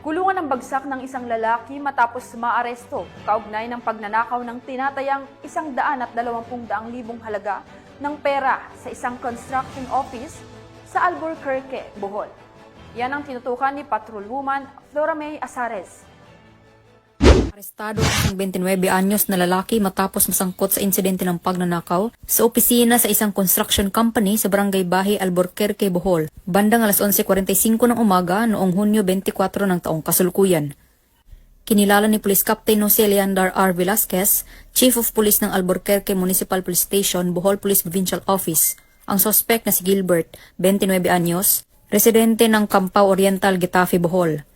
Kulungan ng bagsak ng isang lalaki matapos maaresto kaugnay ng pagnanakaw ng tinatayang 120,000 halaga ng pera sa isang construction office sa Albuquerque, Bohol. Yan ang tinutukan ni Patrolwoman Flora May Azares. Arestado ang isang 29 anyos na lalaki matapos masangkot sa insidente ng pagnanakaw sa opisina sa isang construction company sa Barangay Bahi, Albuquerque, Bohol, bandang alas 11:45 ng umaga noong Hunyo 24 ng taong kasalukuyan. Kinilala ni Police Captain Jose Leandar R. Velasquez, Chief of Police ng Albuquerque Municipal Police Station, Bohol Police Provincial Office, ang suspect na si Gilbert, 29 anyos, residente ng Campao Oriental, Getafe, Bohol.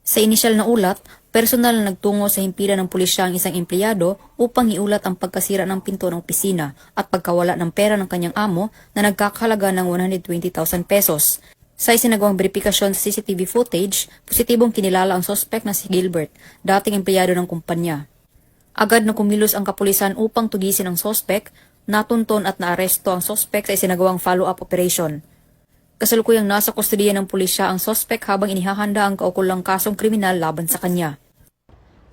Sa inisyal na ulat, personal na nagtungo sa himpilan ng pulisya ang isang empleyado upang iulat ang pagkasira ng pinto ng opisina at pagkawala ng pera ng kanyang amo na nagkakahalaga ng 120,000 pesos. Sa isinagawang beripikasyon sa CCTV footage, positibong kinilala ang suspect na si Gilbert, dating empleyado ng kumpanya. Agad na kumilos ang kapulisan upang tugisin ang suspect, natunton at naaresto ang suspect sa isinagawang follow-up operation. Kasalukuyang nasa kustodiya ng pulisya ang suspect habang inihahanda ang kaukulang kasong kriminal laban sa kanya.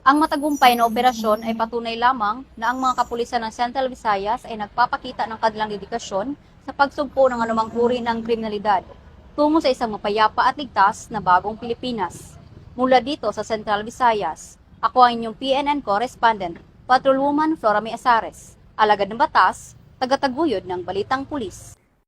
Ang matagumpay na operasyon ay patunay lamang na ang mga kapulisan ng Central Visayas ay nagpapakita ng kanilang dedikasyon sa pagsugpo ng anumang uri ng kriminalidad tungo sa isang mapayapa at ligtas na bagong Pilipinas. Mula dito sa Central Visayas, ako ang inyong PNN correspondent, Patrolwoman Flora May Azares, alagad ng batas, tagataguyod ng Balitang Pulis.